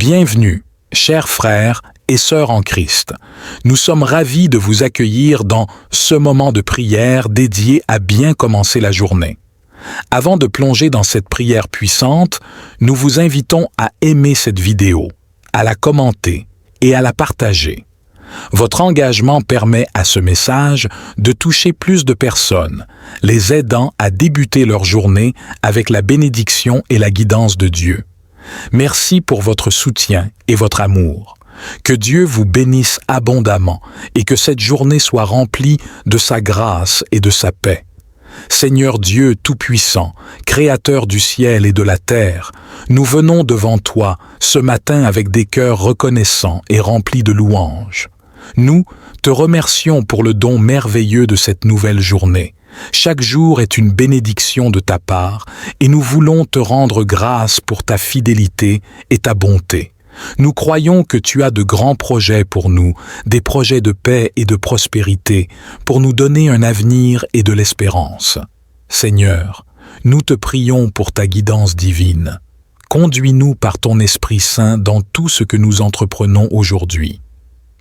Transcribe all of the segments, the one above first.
Bienvenue, chers frères et sœurs en Christ. Nous sommes ravis de vous accueillir dans ce moment de prière dédié à bien commencer la journée. Avant de plonger dans cette prière puissante, nous vous invitons à aimer cette vidéo, à la commenter et à la partager. Votre engagement permet à ce message de toucher plus de personnes, les aidant à débuter leur journée avec la bénédiction et la guidance de Dieu. Merci pour votre soutien et votre amour. Que Dieu vous bénisse abondamment et que cette journée soit remplie de sa grâce et de sa paix. Seigneur Dieu Tout-Puissant, Créateur du ciel et de la terre, nous venons devant toi ce matin avec des cœurs reconnaissants et remplis de louanges. Nous te remercions pour le don merveilleux de cette nouvelle journée. Chaque jour est une bénédiction de ta part et nous voulons te rendre grâce pour ta fidélité et ta bonté. Nous croyons que tu as de grands projets pour nous, des projets de paix et de prospérité, pour nous donner un avenir et de l'espérance. Seigneur, nous te prions pour ta guidance divine. Conduis-nous par ton Esprit Saint dans tout ce que nous entreprenons aujourd'hui.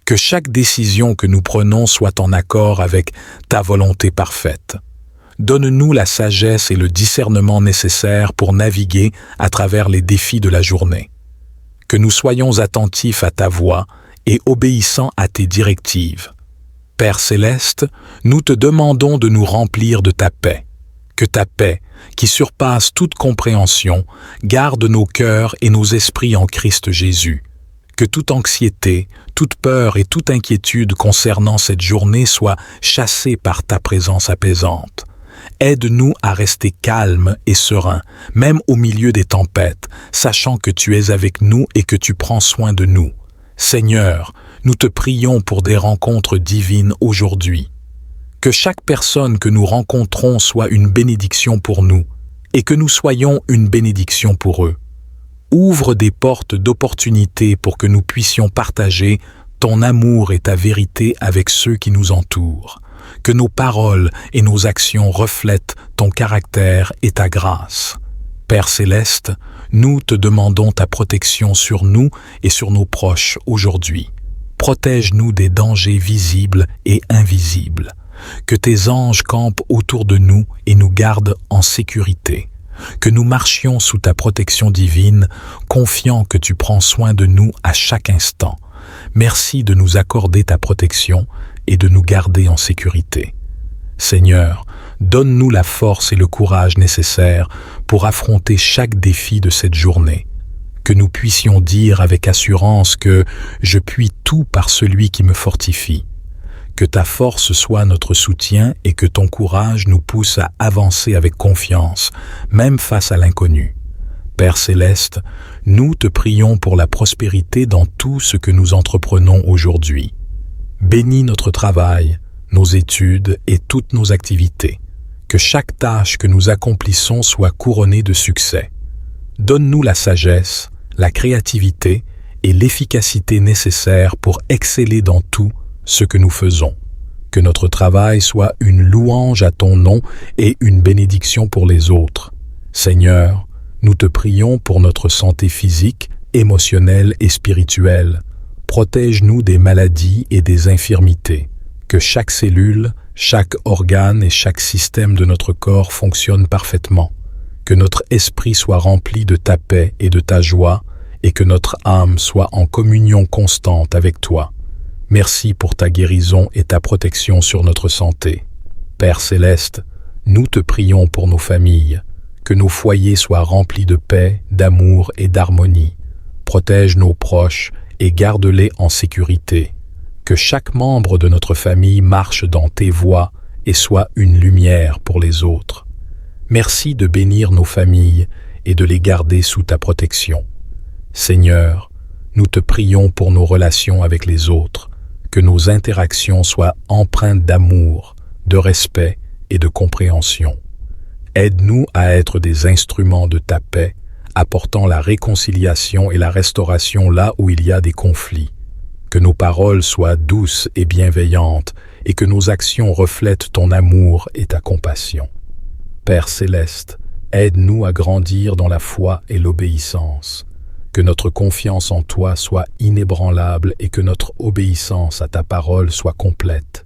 Que chaque décision que nous prenons soit en accord avec ta volonté parfaite. Donne-nous la sagesse et le discernement nécessaires pour naviguer à travers les défis de la journée. Que nous soyons attentifs à ta voix et obéissants à tes directives. Père céleste, nous te demandons de nous remplir de ta paix. Que ta paix, qui surpasse toute compréhension, garde nos cœurs et nos esprits en Christ Jésus. Que toute anxiété, toute peur et toute inquiétude concernant cette journée soit chassée par ta présence apaisante. Aide-nous à rester calmes et sereins, même au milieu des tempêtes, sachant que tu es avec nous et que tu prends soin de nous. Seigneur, nous te prions pour des rencontres divines aujourd'hui. Que chaque personne que nous rencontrons soit une bénédiction pour nous et que nous soyons une bénédiction pour eux. Ouvre des portes d'opportunité pour que nous puissions partager ton amour et ta vérité avec ceux qui nous entourent. Que nos paroles et nos actions reflètent ton caractère et ta grâce. Père céleste, nous te demandons ta protection sur nous et sur nos proches aujourd'hui. Protège-nous des dangers visibles et invisibles. Que tes anges campent autour de nous et nous gardent en sécurité. Que nous marchions sous ta protection divine, confiants que tu prends soin de nous à chaque instant. Merci de nous accorder ta protection et de nous garder en sécurité. Seigneur, donne-nous la force et le courage nécessaires pour affronter chaque défi de cette journée. Que nous puissions dire avec assurance que « Je puis tout par celui qui me fortifie ». Que ta force soit notre soutien et que ton courage nous pousse à avancer avec confiance, même face à l'inconnu. Père céleste, nous te prions pour la prospérité dans tout ce que nous entreprenons aujourd'hui. Bénis notre travail, nos études et toutes nos activités. Que chaque tâche que nous accomplissons soit couronnée de succès. Donne-nous la sagesse, la créativité et l'efficacité nécessaires pour exceller dans tout ce que nous faisons. Que notre travail soit une louange à ton nom et une bénédiction pour les autres. Seigneur, nous te prions pour notre santé physique, émotionnelle et spirituelle. Protège-nous des maladies et des infirmités. Que chaque cellule, chaque organe et chaque système de notre corps fonctionne parfaitement. Que notre esprit soit rempli de ta paix et de ta joie et que notre âme soit en communion constante avec toi. Merci pour ta guérison et ta protection sur notre santé. Père céleste, nous te prions pour nos familles. Que nos foyers soient remplis de paix, d'amour et d'harmonie. Protège nos proches et garde-les en sécurité. Que chaque membre de notre famille marche dans tes voies et soit une lumière pour les autres. Merci de bénir nos familles et de les garder sous ta protection. Seigneur, nous te prions pour nos relations avec les autres. Que nos interactions soient empreintes d'amour, de respect et de compréhension. Aide-nous à être des instruments de ta paix, apportant la réconciliation et la restauration là où il y a des conflits. Que nos paroles soient douces et bienveillantes et que nos actions reflètent ton amour et ta compassion. Père céleste, aide-nous à grandir dans la foi et l'obéissance. Que notre confiance en toi soit inébranlable et que notre obéissance à ta parole soit complète.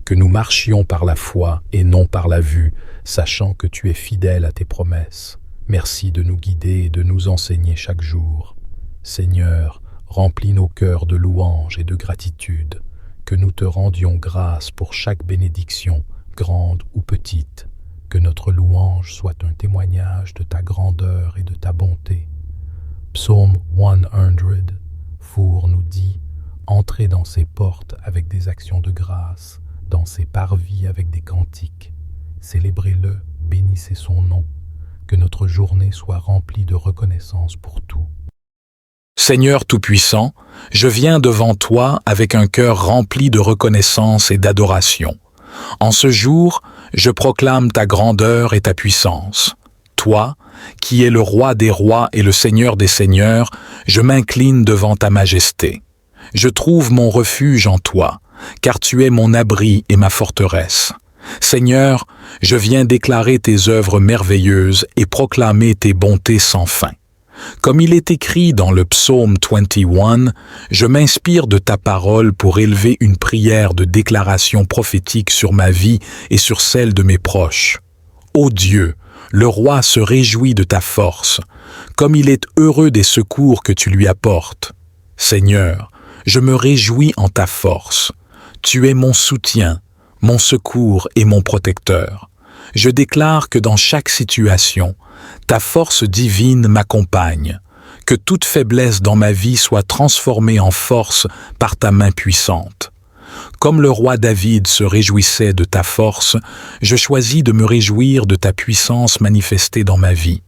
Que nous marchions par la foi et non par la vue, sachant que tu es fidèle à tes promesses. Merci de nous guider et de nous enseigner chaque jour. Seigneur, remplis nos cœurs de louange et de gratitude, que nous te rendions grâce pour chaque bénédiction, grande ou petite, que notre louange soit un témoignage de ta grandeur et de ta bonté. Psaume 100, Four nous dit, entrez dans ses portes avec des actions de grâce, dans ses parvis avec des cantiques. Célébrez-le, bénissez son nom, que notre journée soit remplie de reconnaissance pour tout. Seigneur Tout-Puissant, je viens devant toi avec un cœur rempli de reconnaissance et d'adoration. En ce jour, je proclame ta grandeur et ta puissance. Toi, qui es le roi des rois et le Seigneur des seigneurs, je m'incline devant ta majesté. Je trouve mon refuge en toi, car tu es mon abri et ma forteresse. Seigneur, je viens déclarer tes œuvres merveilleuses et proclamer tes bontés sans fin. Comme il est écrit dans le psaume 21, je m'inspire de ta parole pour élever une prière de déclaration prophétique sur ma vie et sur celle de mes proches. Ô Dieu, le roi se réjouit de ta force, comme il est heureux des secours que tu lui apportes. Seigneur, je me réjouis en ta force. Tu es mon soutien, mon secours et mon protecteur. Je déclare que dans chaque situation, ta force divine m'accompagne, que toute faiblesse dans ma vie soit transformée en force par ta main puissante. Comme le roi David se réjouissait de ta force, je choisis de me réjouir de ta puissance manifestée dans ma vie.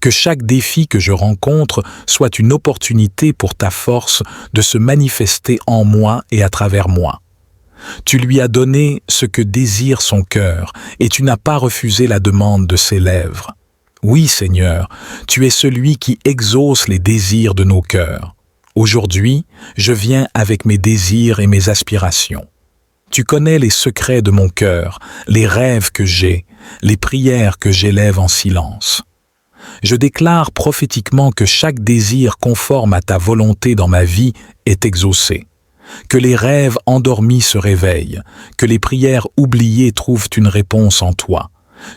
Que chaque défi que je rencontre soit une opportunité pour ta force de se manifester en moi et à travers moi. Tu lui as donné ce que désire son cœur, et tu n'as pas refusé la demande de ses lèvres. Oui, Seigneur, tu es celui qui exauce les désirs de nos cœurs. Aujourd'hui, je viens avec mes désirs et mes aspirations. Tu connais les secrets de mon cœur, les rêves que j'ai, les prières que j'élève en silence. Je déclare prophétiquement que chaque désir conforme à ta volonté dans ma vie est exaucé. Que les rêves endormis se réveillent, que les prières oubliées trouvent une réponse en toi.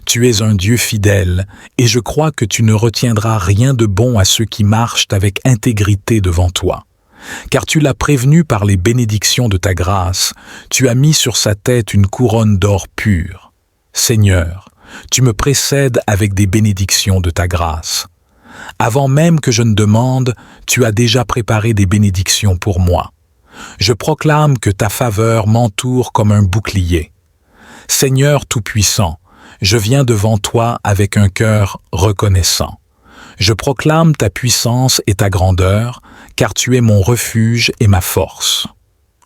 Tu es un Dieu fidèle, et je crois que tu ne retiendras rien de bon à ceux qui marchent avec intégrité devant toi. Car tu l'as prévenu par les bénédictions de ta grâce, tu as mis sur sa tête une couronne d'or pur. Seigneur, tu me précèdes avec des bénédictions de ta grâce. Avant même que je ne demande, tu as déjà préparé des bénédictions pour moi. Je proclame que ta faveur m'entoure comme un bouclier. Seigneur Tout-Puissant, je viens devant toi avec un cœur reconnaissant. Je proclame ta puissance et ta grandeur, car tu es mon refuge et ma force.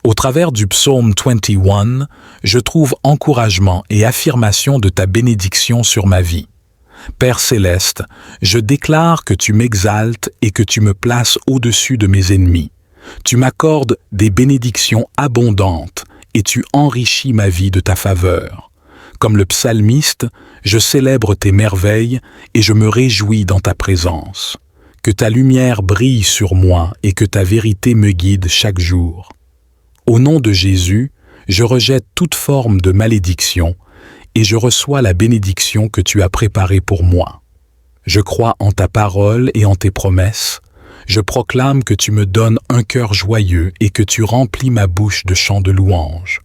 Au travers du psaume 21, je trouve encouragement et affirmation de ta bénédiction sur ma vie. Père céleste, je déclare que tu m'exaltes et que tu me places au-dessus de mes ennemis. Tu m'accordes des bénédictions abondantes et tu enrichis ma vie de ta faveur. Comme le psalmiste, je célèbre tes merveilles et je me réjouis dans ta présence. Que ta lumière brille sur moi et que ta vérité me guide chaque jour. Au nom de Jésus, je rejette toute forme de malédiction et je reçois la bénédiction que tu as préparée pour moi. Je crois en ta parole et en tes promesses. Je proclame que tu me donnes un cœur joyeux et que tu remplis ma bouche de chants de louange.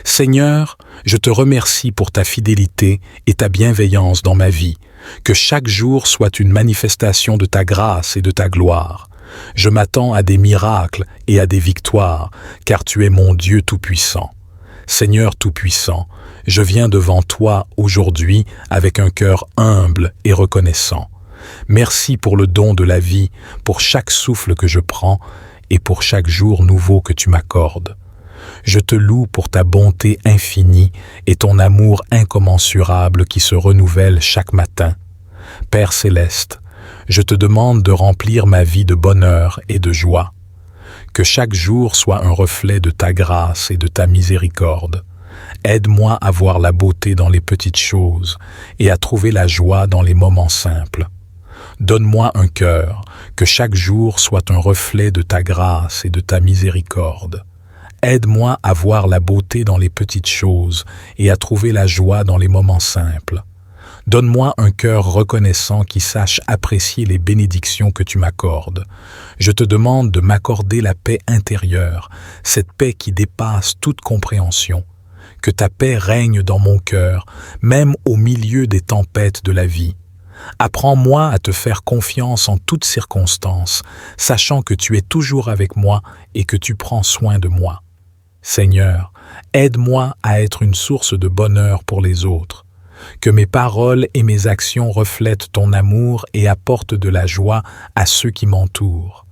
Seigneur, je te remercie pour ta fidélité et ta bienveillance dans ma vie. Que chaque jour soit une manifestation de ta grâce et de ta gloire. Je m'attends à des miracles et à des victoires, car tu es mon Dieu Tout-Puissant. Seigneur Tout-Puissant, je viens devant toi aujourd'hui avec un cœur humble et reconnaissant. Merci pour le don de la vie, pour chaque souffle que je prends et pour chaque jour nouveau que tu m'accordes. Je te loue pour ta bonté infinie et ton amour incommensurable qui se renouvelle chaque matin. Père céleste, je te demande de remplir ma vie de bonheur et de joie. Que chaque jour soit un reflet de ta grâce et de ta miséricorde. Aide-moi à voir la beauté dans les petites choses et à trouver la joie dans les moments simples. Donne-moi un cœur, que chaque jour soit un reflet de ta grâce et de ta miséricorde. Aide-moi à voir la beauté dans les petites choses et à trouver la joie dans les moments simples. Donne-moi un cœur reconnaissant qui sache apprécier les bénédictions que tu m'accordes. Je te demande de m'accorder la paix intérieure, cette paix qui dépasse toute compréhension. Que ta paix règne dans mon cœur, même au milieu des tempêtes de la vie. Apprends-moi à te faire confiance en toutes circonstances, sachant que tu es toujours avec moi et que tu prends soin de moi. Seigneur, aide-moi à être une source de bonheur pour les autres. Que mes paroles et mes actions reflètent ton amour et apportent de la joie à ceux qui m'entourent.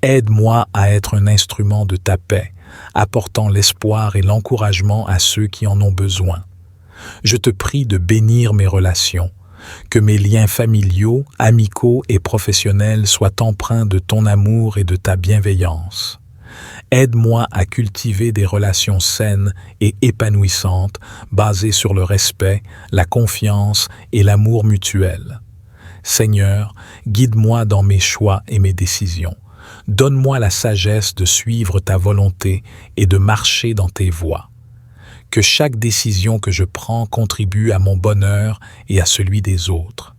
Aide-moi à être un instrument de ta paix, apportant l'espoir et l'encouragement à ceux qui en ont besoin. Je te prie de bénir mes relations, que mes liens familiaux, amicaux et professionnels soient empreints de ton amour et de ta bienveillance. Aide-moi à cultiver des relations saines et épanouissantes basées sur le respect, la confiance et l'amour mutuel. Seigneur, guide-moi dans mes choix et mes décisions. Donne-moi la sagesse de suivre ta volonté et de marcher dans tes voies. Que chaque décision que je prends contribue à mon bonheur et à celui des autres.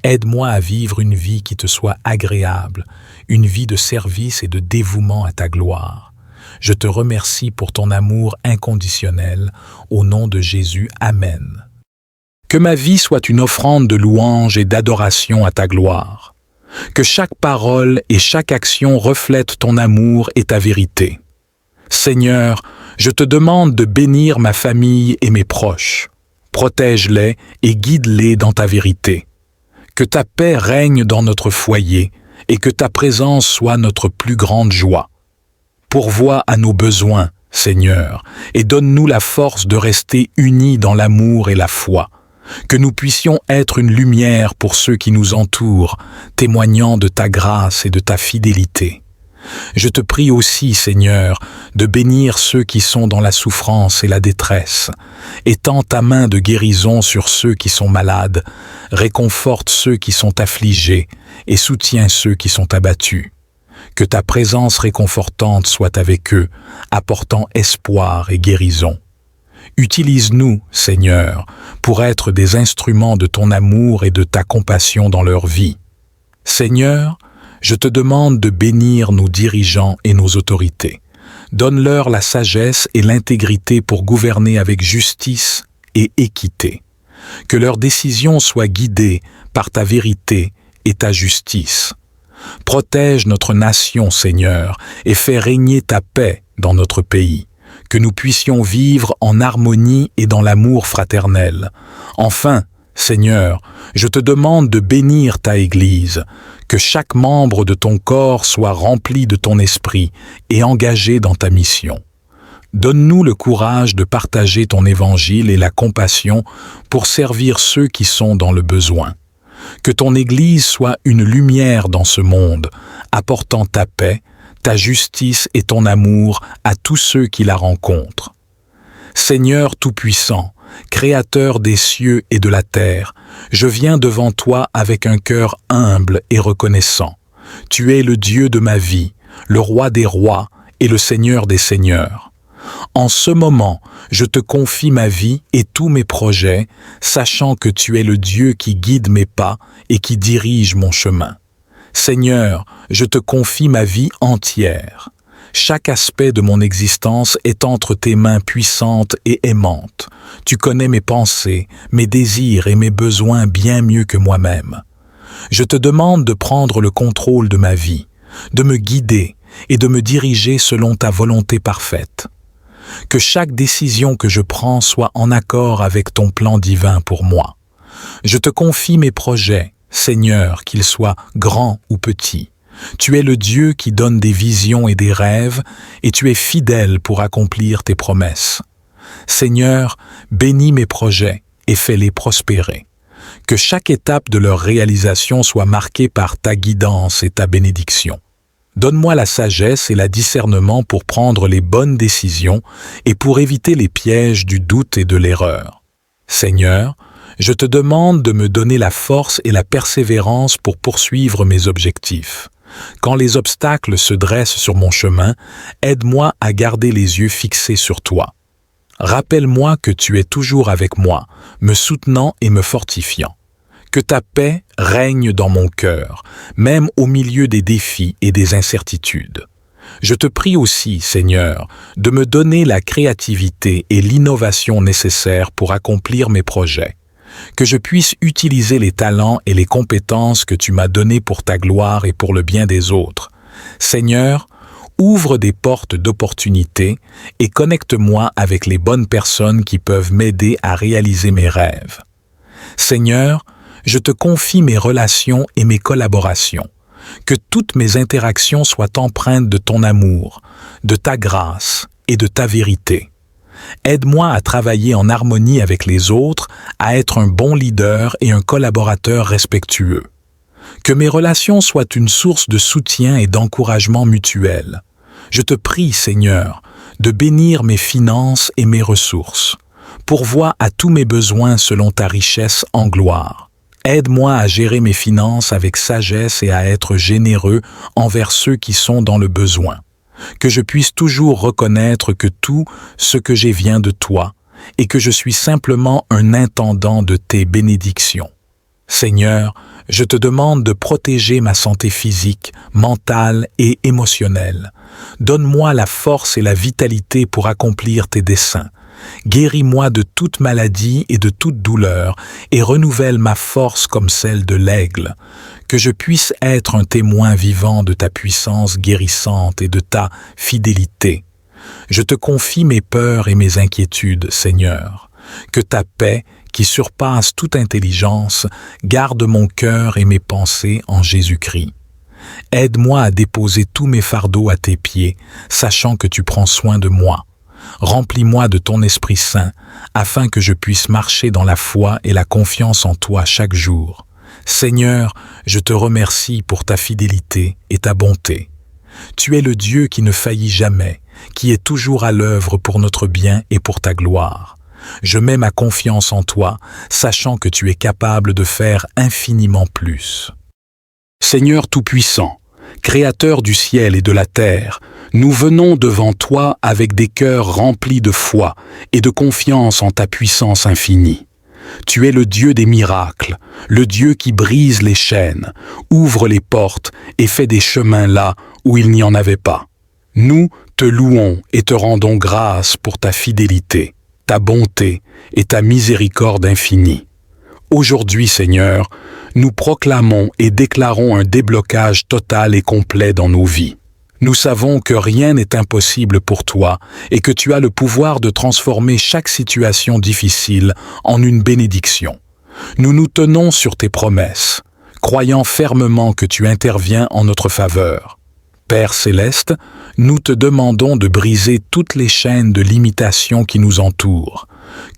Aide-moi à vivre une vie qui te soit agréable, une vie de service et de dévouement à ta gloire. Je te remercie pour ton amour inconditionnel. Au nom de Jésus, Amen. Que ma vie soit une offrande de louange et d'adoration à ta gloire. Que chaque parole et chaque action reflètent ton amour et ta vérité. Seigneur, je te demande de bénir ma famille et mes proches. Protège-les et guide-les dans ta vérité. Que ta paix règne dans notre foyer et que ta présence soit notre plus grande joie. Pourvois à nos besoins, Seigneur, et donne-nous la force de rester unis dans l'amour et la foi. Que nous puissions être une lumière pour ceux qui nous entourent, témoignant de ta grâce et de ta fidélité. Je te prie aussi, Seigneur, de bénir ceux qui sont dans la souffrance et la détresse. Étends ta main de guérison sur ceux qui sont malades, réconforte ceux qui sont affligés et soutiens ceux qui sont abattus. Que ta présence réconfortante soit avec eux, apportant espoir et guérison. Utilise-nous, Seigneur, pour être des instruments de ton amour et de ta compassion dans leur vie. Seigneur, je te demande de bénir nos dirigeants et nos autorités. Donne-leur la sagesse et l'intégrité pour gouverner avec justice et équité. Que leurs décisions soient guidées par ta vérité et ta justice. Protège notre nation, Seigneur, et fais régner ta paix dans notre pays. Que nous puissions vivre en harmonie et dans l'amour fraternel. Enfin, Seigneur, je te demande de bénir ta Église, que chaque membre de ton corps soit rempli de ton esprit et engagé dans ta mission. Donne-nous le courage de partager ton évangile et la compassion pour servir ceux qui sont dans le besoin. Que ton Église soit une lumière dans ce monde, apportant ta paix, ta justice et ton amour à tous ceux qui la rencontrent. Seigneur Tout-Puissant, Créateur des cieux et de la terre, je viens devant toi avec un cœur humble et reconnaissant. Tu es le Dieu de ma vie, le Roi des rois et le Seigneur des seigneurs. En ce moment, je te confie ma vie et tous mes projets, sachant que tu es le Dieu qui guide mes pas et qui dirige mon chemin. Seigneur, je te confie ma vie entière. Chaque aspect de mon existence est entre tes mains puissantes et aimantes. Tu connais mes pensées, mes désirs et mes besoins bien mieux que moi-même. Je te demande de prendre le contrôle de ma vie, de me guider et de me diriger selon ta volonté parfaite. Que chaque décision que je prends soit en accord avec ton plan divin pour moi. Je te confie mes projets, Seigneur, qu'ils soient grands ou petits. Tu es le Dieu qui donne des visions et des rêves, et tu es fidèle pour accomplir tes promesses. Seigneur, bénis mes projets et fais-les prospérer. Que chaque étape de leur réalisation soit marquée par ta guidance et ta bénédiction. Donne-moi la sagesse et le discernement pour prendre les bonnes décisions et pour éviter les pièges du doute et de l'erreur. Seigneur, je te demande de me donner la force et la persévérance pour poursuivre mes objectifs. Quand les obstacles se dressent sur mon chemin, aide-moi à garder les yeux fixés sur toi. Rappelle-moi que tu es toujours avec moi, me soutenant et me fortifiant. Que ta paix règne dans mon cœur, même au milieu des défis et des incertitudes. Je te prie aussi, Seigneur, de me donner la créativité et l'innovation nécessaires pour accomplir mes projets. Que je puisse utiliser les talents et les compétences que tu m'as donnés pour ta gloire et pour le bien des autres. Seigneur, ouvre des portes d'opportunités et connecte-moi avec les bonnes personnes qui peuvent m'aider à réaliser mes rêves. Seigneur, je te confie mes relations et mes collaborations. Que toutes mes interactions soient empreintes de ton amour, de ta grâce et de ta vérité. Aide-moi à travailler en harmonie avec les autres, à être un bon leader et un collaborateur respectueux. Que mes relations soient une source de soutien et d'encouragement mutuel. Je te prie, Seigneur, de bénir mes finances et mes ressources. Pourvois à tous mes besoins selon ta richesse en gloire. Aide-moi à gérer mes finances avec sagesse et à être généreux envers ceux qui sont dans le besoin. Que je puisse toujours reconnaître que tout ce que j'ai vient de toi et que je suis simplement un intendant de tes bénédictions. Seigneur, je te demande de protéger ma santé physique, mentale et émotionnelle. Donne-moi la force et la vitalité pour accomplir tes desseins. Guéris-moi de toute maladie et de toute douleur et renouvelle ma force comme celle de l'aigle. Que je puisse être un témoin vivant de ta puissance guérissante et de ta fidélité. Je te confie mes peurs et mes inquiétudes, Seigneur. Que ta paix, qui surpasse toute intelligence, garde mon cœur et mes pensées en Jésus-Christ. Aide-moi à déposer tous mes fardeaux à tes pieds, sachant que tu prends soin de moi. Remplis-moi de ton Esprit Saint, afin que je puisse marcher dans la foi et la confiance en toi chaque jour. Seigneur, je te remercie pour ta fidélité et ta bonté. Tu es le Dieu qui ne faillit jamais, qui est toujours à l'œuvre pour notre bien et pour ta gloire. Je mets ma confiance en toi, sachant que tu es capable de faire infiniment plus. Seigneur Tout-Puissant, Créateur du ciel et de la terre, nous venons devant toi avec des cœurs remplis de foi et de confiance en ta puissance infinie. Tu es le Dieu des miracles, le Dieu qui brise les chaînes, ouvre les portes et fait des chemins là où il n'y en avait pas. Nous te louons et te rendons grâce pour ta fidélité, ta bonté et ta miséricorde infinie. Aujourd'hui, Seigneur, nous proclamons et déclarons un déblocage total et complet dans nos vies. Nous savons que rien n'est impossible pour toi et que tu as le pouvoir de transformer chaque situation difficile en une bénédiction. Nous nous tenons sur tes promesses, croyant fermement que tu interviens en notre faveur. Père céleste, nous te demandons de briser toutes les chaînes de limitation qui nous entourent,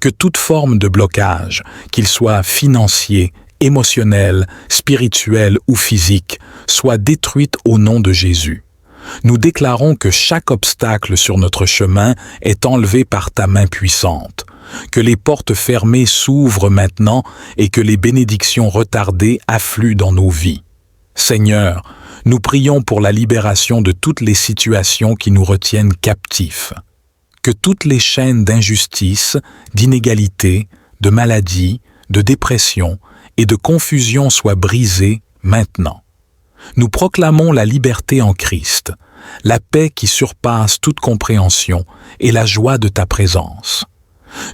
que toute forme de blocage, qu'il soit financier, émotionnel, spirituel ou physique, soit détruite au nom de Jésus. Nous déclarons que chaque obstacle sur notre chemin est enlevé par ta main puissante, que les portes fermées s'ouvrent maintenant et que les bénédictions retardées affluent dans nos vies. Seigneur, nous prions pour la libération de toutes les situations qui nous retiennent captifs. Que toutes les chaînes d'injustice, d'inégalité, de maladie, de dépression et de confusion soient brisées maintenant. Nous proclamons la liberté en Christ, la paix qui surpasse toute compréhension et la joie de ta présence.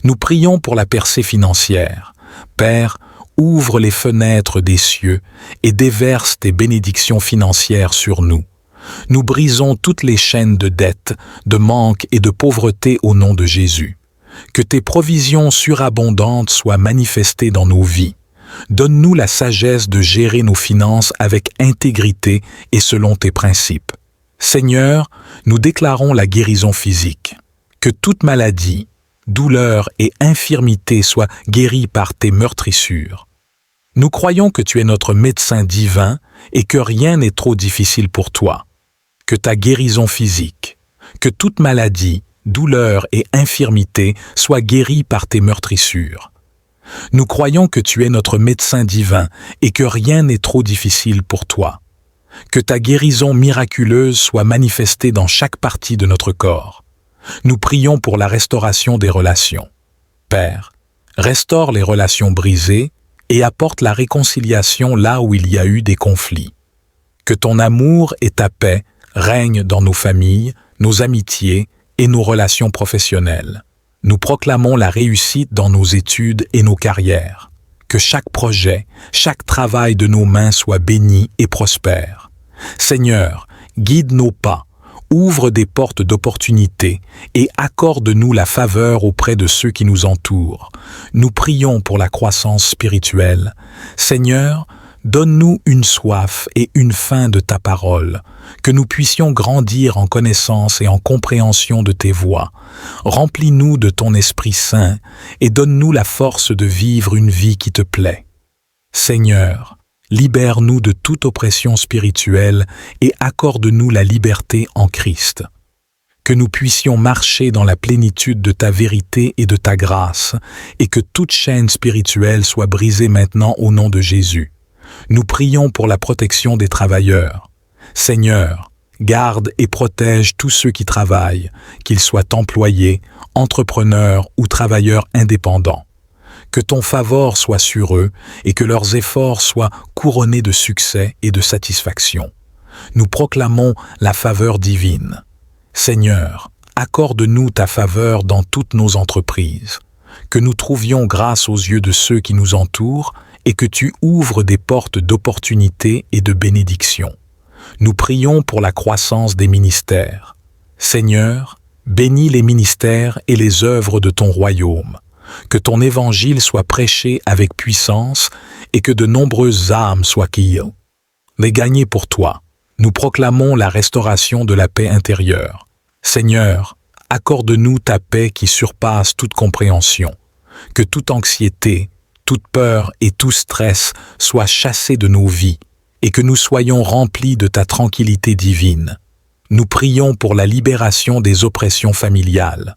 Nous prions pour la percée financière. Père, ouvre les fenêtres des cieux et déverse tes bénédictions financières sur nous. Nous brisons toutes les chaînes de dette, de manque et de pauvreté au nom de Jésus. Que tes provisions surabondantes soient manifestées dans nos vies. Donne-nous la sagesse de gérer nos finances avec intégrité et selon tes principes. Seigneur, nous déclarons la guérison physique. Que toute maladie, douleur et infirmité soient guéries par tes meurtrissures. Nous croyons que tu es notre médecin divin et que rien n'est trop difficile pour toi. Que ta guérison physique, que toute maladie, douleur et infirmité soient guéries par tes meurtrissures. Nous croyons que tu es notre médecin divin et que rien n'est trop difficile pour toi. Que ta guérison miraculeuse soit manifestée dans chaque partie de notre corps. Nous prions pour la restauration des relations. Père, restaure les relations brisées et apporte la réconciliation là où il y a eu des conflits. Que ton amour et ta paix règnent dans nos familles, nos amitiés et nos relations professionnelles. Nous proclamons la réussite dans nos études et nos carrières. Que chaque projet, chaque travail de nos mains soit béni et prospère. Seigneur, guide nos pas, ouvre des portes d'opportunité et accorde-nous la faveur auprès de ceux qui nous entourent. Nous prions pour la croissance spirituelle. Seigneur, donne-nous une soif et une faim de ta parole, que nous puissions grandir en connaissance et en compréhension de tes voies. Remplis-nous de ton Esprit Saint et donne-nous la force de vivre une vie qui te plaît. Seigneur, libère-nous de toute oppression spirituelle et accorde-nous la liberté en Christ. Que nous puissions marcher dans la plénitude de ta vérité et de ta grâce, et que toute chaîne spirituelle soit brisée maintenant au nom de Jésus. Nous prions pour la protection des travailleurs. Seigneur, garde et protège tous ceux qui travaillent, qu'ils soient employés, entrepreneurs ou travailleurs indépendants. Que ton favor soit sur eux et que leurs efforts soient couronnés de succès et de satisfaction. Nous proclamons la faveur divine. Seigneur, accorde-nous ta faveur dans toutes nos entreprises. Que nous trouvions grâce aux yeux de ceux qui nous entourent et que tu ouvres des portes d'opportunité et de bénédiction. Nous prions pour la croissance des ministères. Seigneur, bénis les ministères et les œuvres de ton royaume. Que ton évangile soit prêché avec puissance et que de nombreuses âmes soient guidées. Les gagner pour toi. Nous proclamons la restauration de la paix intérieure. Seigneur, accorde-nous ta paix qui surpasse toute compréhension. Que toute anxiété, toute peur et tout stress soient chassés de nos vies et que nous soyons remplis de ta tranquillité divine. Nous prions pour la libération des oppressions familiales.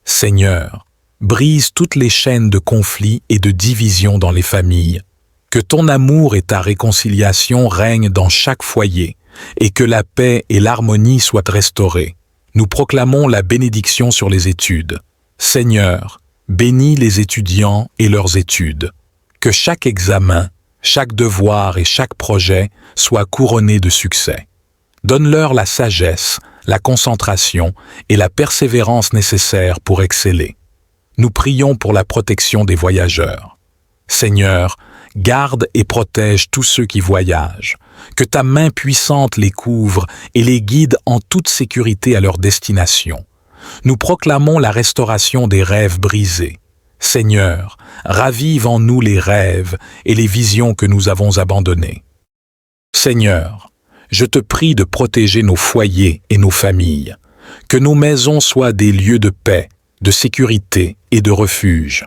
Seigneur, brise toutes les chaînes de conflits et de division dans les familles. Que ton amour et ta réconciliation règnent dans chaque foyer et que la paix et l'harmonie soient restaurées. Nous proclamons la bénédiction sur les études. Seigneur, bénis les étudiants et leurs études. Que chaque examen, chaque devoir et chaque projet soient couronnés de succès. Donne-leur la sagesse, la concentration et la persévérance nécessaires pour exceller. Nous prions pour la protection des voyageurs. Seigneur, garde et protège tous ceux qui voyagent. Que ta main puissante les couvre et les guide en toute sécurité à leur destination. Nous proclamons la restauration des rêves brisés. Seigneur, ravive en nous les rêves et les visions que nous avons abandonnées. Seigneur, je te prie de protéger nos foyers et nos familles. Que nos maisons soient des lieux de paix, de sécurité et de refuge.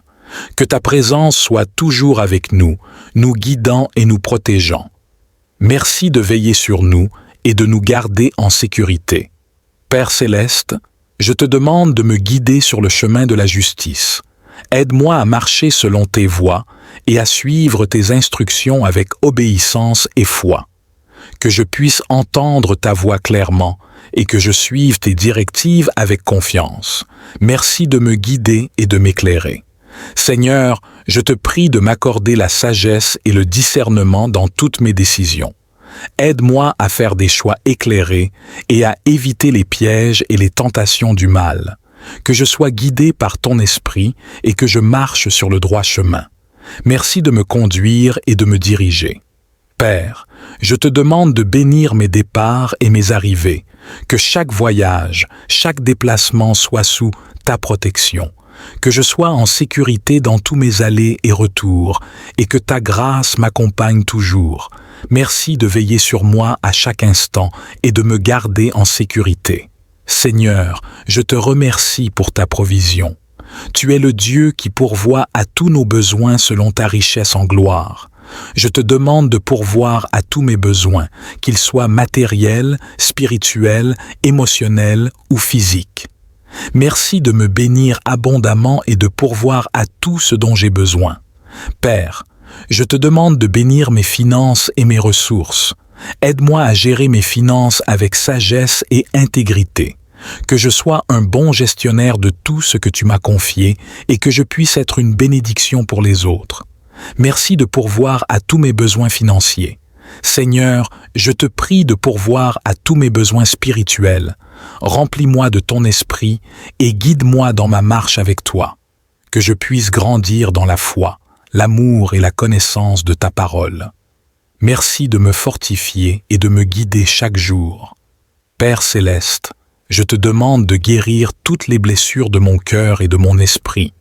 Que ta présence soit toujours avec nous, nous guidant et nous protégeant. Merci de veiller sur nous et de nous garder en sécurité. Père céleste, je te demande de me guider sur le chemin de la justice. Aide-moi à marcher selon tes voies et à suivre tes instructions avec obéissance et foi. Que je puisse entendre ta voix clairement et que je suive tes directives avec confiance. Merci de me guider et de m'éclairer. Seigneur, je te prie de m'accorder la sagesse et le discernement dans toutes mes décisions. Aide-moi à faire des choix éclairés et à éviter les pièges et les tentations du mal. Que je sois guidé par ton esprit et que je marche sur le droit chemin. Merci de me conduire et de me diriger. Père, je te demande de bénir mes départs et mes arrivées, que chaque voyage, chaque déplacement soit sous ta protection, que je sois en sécurité dans tous mes allers et retours, et que ta grâce m'accompagne toujours. Merci de veiller sur moi à chaque instant et de me garder en sécurité. Seigneur, je te remercie pour ta provision. Tu es le Dieu qui pourvoit à tous nos besoins selon ta richesse en gloire. Je te demande de pourvoir à tous mes besoins, qu'ils soient matériels, spirituels, émotionnels ou physiques. Merci de me bénir abondamment et de pourvoir à tout ce dont j'ai besoin. Père, je te demande de bénir mes finances et mes ressources. Aide-moi à gérer mes finances avec sagesse et intégrité. Que je sois un bon gestionnaire de tout ce que tu m'as confié et que je puisse être une bénédiction pour les autres. Merci de pourvoir à tous mes besoins financiers. Seigneur, je te prie de pourvoir à tous mes besoins spirituels. Remplis-moi de ton esprit et guide-moi dans ma marche avec toi. Que je puisse grandir dans la foi, l'amour et la connaissance de ta parole. Merci de me fortifier et de me guider chaque jour. Père céleste, je te demande de guérir toutes les blessures de mon cœur et de mon esprit.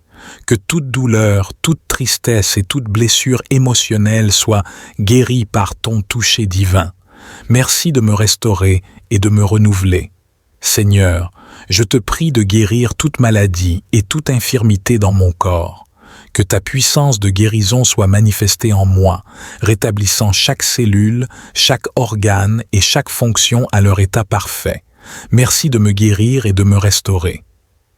Que toute douleur, toute tristesse et toute blessure émotionnelle soit guérie par ton toucher divin. Merci de me restaurer et de me renouveler. Seigneur, je te prie de guérir toute maladie et toute infirmité dans mon corps. Que ta puissance de guérison soit manifestée en moi, rétablissant chaque cellule, chaque organe et chaque fonction à leur état parfait. Merci de me guérir et de me restaurer.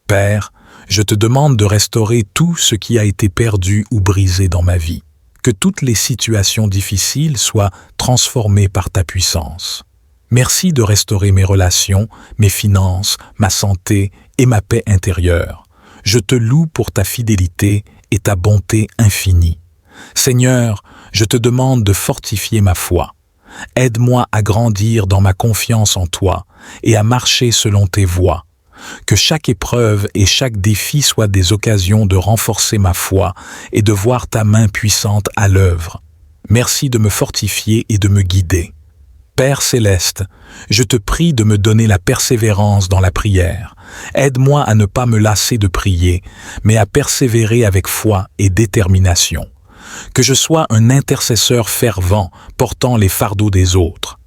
Père, je te demande de restaurer tout ce qui a été perdu ou brisé dans ma vie. Que toutes les situations difficiles soient transformées par ta puissance. Merci de restaurer mes relations, mes finances, ma santé et ma paix intérieure. Je te loue pour ta fidélité et ta bonté infinie. Seigneur, je te demande de fortifier ma foi. Aide-moi à grandir dans ma confiance en toi et à marcher selon tes voies. Que chaque épreuve et chaque défi soient des occasions de renforcer ma foi et de voir ta main puissante à l'œuvre. Merci de me fortifier et de me guider. Père céleste, je te prie de me donner la persévérance dans la prière. Aide-moi à ne pas me lasser de prier, mais à persévérer avec foi et détermination. Que je sois un intercesseur fervent portant les fardeaux des autres.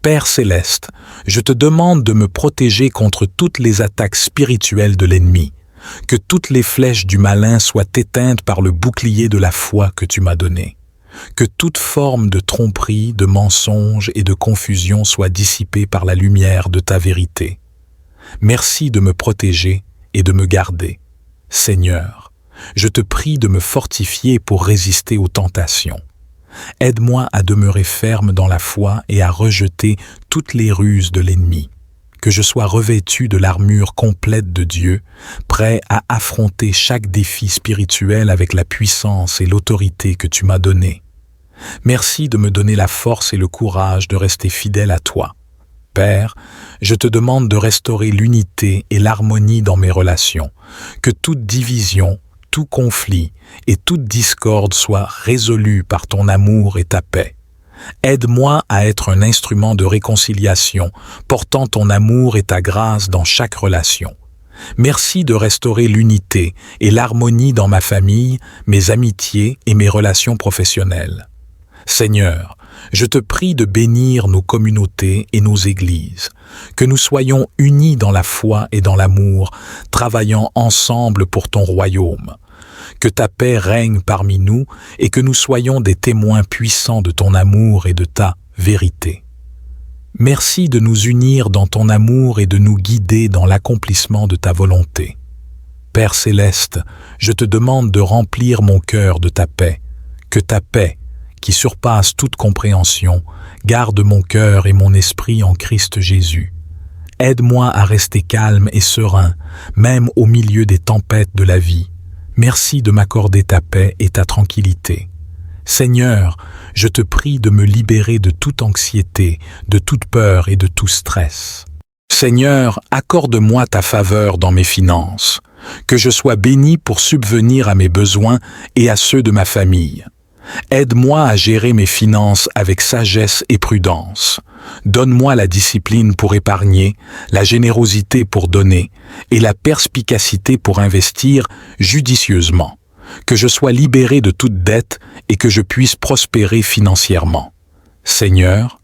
Père céleste, je te demande de me protéger contre toutes les attaques spirituelles de l'ennemi. Que toutes les flèches du malin soient éteintes par le bouclier de la foi que tu m'as donné. Que toute forme de tromperie, de mensonge et de confusion soit dissipée par la lumière de ta vérité. Merci de me protéger et de me garder. Seigneur, je te prie de me fortifier pour résister aux tentations. Aide-moi à demeurer ferme dans la foi et à rejeter toutes les ruses de l'ennemi. Que je sois revêtu de l'armure complète de Dieu, prêt à affronter chaque défi spirituel avec la puissance et l'autorité que tu m'as donnée. Merci de me donner la force et le courage de rester fidèle à toi. Père, je te demande de restaurer l'unité et l'harmonie dans mes relations, que toute division, tout conflit et toute discorde soient résolus par ton amour et ta paix. Aide-moi à être un instrument de réconciliation, portant ton amour et ta grâce dans chaque relation. Merci de restaurer l'unité et l'harmonie dans ma famille, mes amitiés et mes relations professionnelles. Seigneur, je te prie de bénir nos communautés et nos églises, que nous soyons unis dans la foi et dans l'amour, travaillant ensemble pour ton royaume. Que ta paix règne parmi nous et que nous soyons des témoins puissants de ton amour et de ta vérité. Merci de nous unir dans ton amour et de nous guider dans l'accomplissement de ta volonté. Père céleste, je te demande de remplir mon cœur de ta paix. Que ta paix, qui surpasse toute compréhension, garde mon cœur et mon esprit en Christ Jésus. Aide-moi à rester calme et serein, même au milieu des tempêtes de la vie. Merci de m'accorder ta paix et ta tranquillité. Seigneur, je te prie de me libérer de toute anxiété, de toute peur et de tout stress. Seigneur, accorde-moi ta faveur dans mes finances, que je sois béni pour subvenir à mes besoins et à ceux de ma famille. Aide-moi à gérer mes finances avec sagesse et prudence. Donne-moi la discipline pour épargner, la générosité pour donner et la perspicacité pour investir judicieusement. Que je sois libéré de toute dette et que je puisse prospérer financièrement. Seigneur,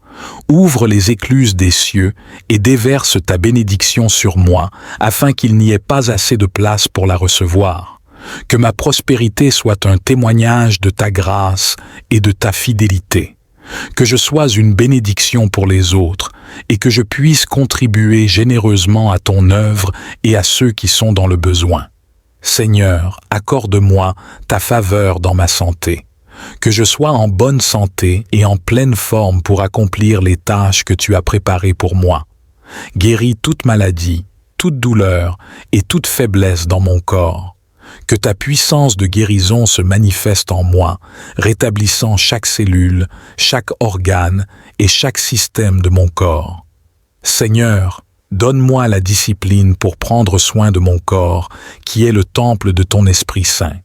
ouvre les écluses des cieux et déverse ta bénédiction sur moi afin qu'il n'y ait pas assez de place pour la recevoir. Que ma prospérité soit un témoignage de ta grâce et de ta fidélité. Que je sois une bénédiction pour les autres et que je puisse contribuer généreusement à ton œuvre et à ceux qui sont dans le besoin. Seigneur, accorde-moi ta faveur dans ma santé, que je sois en bonne santé et en pleine forme pour accomplir les tâches que tu as préparées pour moi. Guéris toute maladie, toute douleur et toute faiblesse dans mon corps. Que ta puissance de guérison se manifeste en moi, rétablissant chaque cellule, chaque organe et chaque système de mon corps. Seigneur, donne-moi la discipline pour prendre soin de mon corps, qui est le temple de ton Esprit Saint.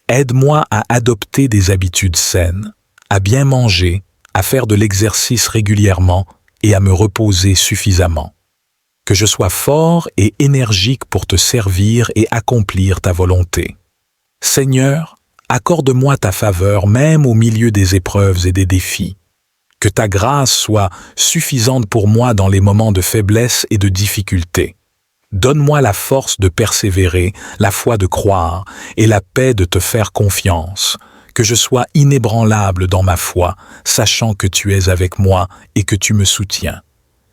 Aide-moi à adopter des habitudes saines, à bien manger, à faire de l'exercice régulièrement et à me reposer suffisamment. Que je sois fort et énergique pour te servir et accomplir ta volonté. Seigneur, accorde-moi ta faveur même au milieu des épreuves et des défis. Que ta grâce soit suffisante pour moi dans les moments de faiblesse et de difficulté. Donne-moi la force de persévérer, la foi de croire et la paix de te faire confiance. Que je sois inébranlable dans ma foi, sachant que tu es avec moi et que tu me soutiens.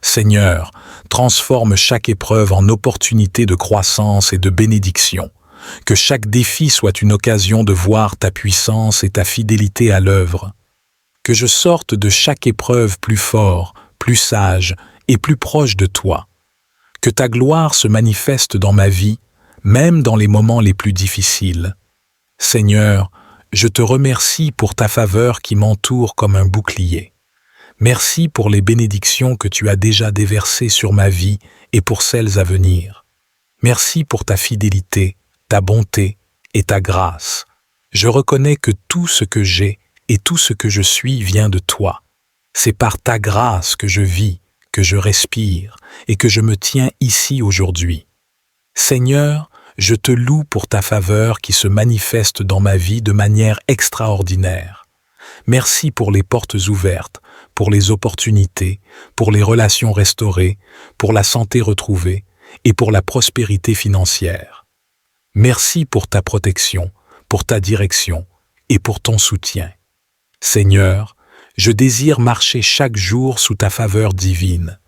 Seigneur, transforme chaque épreuve en opportunité de croissance et de bénédiction. Que chaque défi soit une occasion de voir ta puissance et ta fidélité à l'œuvre. Que je sorte de chaque épreuve plus fort, plus sage et plus proche de toi. Que ta gloire se manifeste dans ma vie, même dans les moments les plus difficiles. Seigneur, je te remercie pour ta faveur qui m'entoure comme un bouclier. Merci pour les bénédictions que tu as déjà déversées sur ma vie et pour celles à venir. Merci pour ta fidélité, ta bonté et ta grâce. Je reconnais que tout ce que j'ai et tout ce que je suis vient de toi. C'est par ta grâce que je vis, que je respire et que je me tiens ici aujourd'hui. Seigneur, je te loue pour ta faveur qui se manifeste dans ma vie de manière extraordinaire. Merci pour les portes ouvertes, pour les opportunités, pour les relations restaurées, pour la santé retrouvée et pour la prospérité financière. Merci pour ta protection, pour ta direction et pour ton soutien. Seigneur, je désire marcher chaque jour sous ta faveur divine.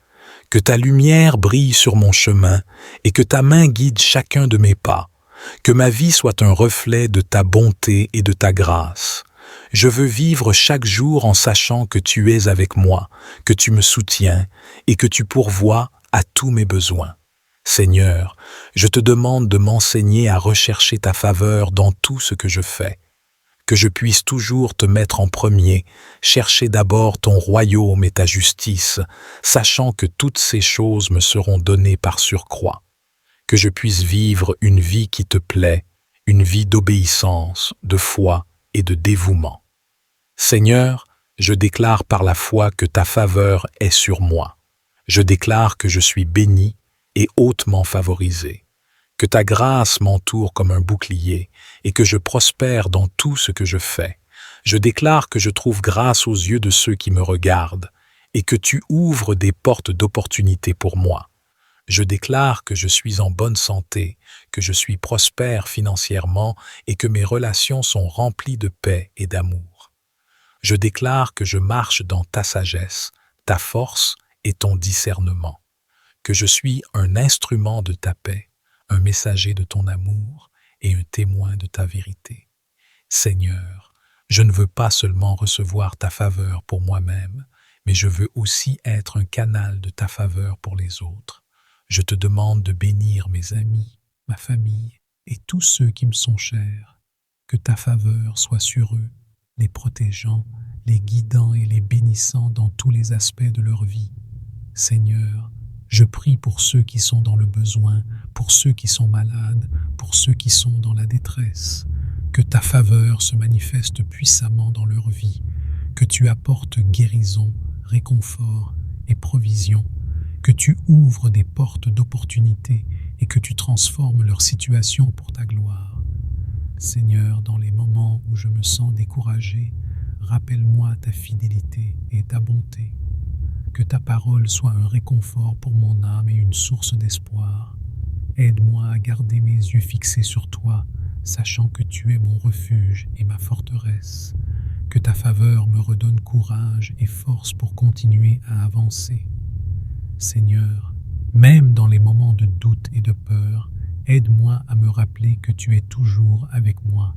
Que ta lumière brille sur mon chemin et que ta main guide chacun de mes pas. Que ma vie soit un reflet de ta bonté et de ta grâce. Je veux vivre chaque jour en sachant que tu es avec moi, que tu me soutiens et que tu pourvois à tous mes besoins. Seigneur, je te demande de m'enseigner à rechercher ta faveur dans tout ce que je fais. Que je puisse toujours te mettre en premier, chercher d'abord ton royaume et ta justice, sachant que toutes ces choses me seront données par surcroît. Que je puisse vivre une vie qui te plaît, une vie d'obéissance, de foi et de dévouement. Seigneur, je déclare par la foi que ta faveur est sur moi. Je déclare que je suis béni et hautement favorisé. Que ta grâce m'entoure comme un bouclier et que je prospère dans tout ce que je fais. Je déclare que je trouve grâce aux yeux de ceux qui me regardent et que tu ouvres des portes d'opportunité pour moi. Je déclare que je suis en bonne santé, que je suis prospère financièrement et que mes relations sont remplies de paix et d'amour. Je déclare que je marche dans ta sagesse, ta force et ton discernement, que je suis un instrument de ta paix, un messager de ton amour et un témoin de ta vérité. Seigneur, je ne veux pas seulement recevoir ta faveur pour moi-même, mais je veux aussi être un canal de ta faveur pour les autres. Je te demande de bénir mes amis, ma famille et tous ceux qui me sont chers. Que ta faveur soit sur eux, les protégeant, les guidant et les bénissant dans tous les aspects de leur vie. Seigneur, je prie pour ceux qui sont dans le besoin, pour ceux qui sont malades, pour ceux qui sont dans la détresse. Que ta faveur se manifeste puissamment dans leur vie, que tu apportes guérison, réconfort et provision, que tu ouvres des portes d'opportunité et que tu transformes leur situation pour ta gloire. Seigneur, dans les moments où je me sens découragé, rappelle-moi ta fidélité et ta bonté. Que ta parole soit un réconfort pour mon âme et une source d'espoir. Aide-moi à garder mes yeux fixés sur toi, sachant que tu es mon refuge et ma forteresse. Que ta faveur me redonne courage et force pour continuer à avancer. Seigneur, même dans les moments de doute et de peur, Aide-moi à me rappeler que tu es toujours avec moi.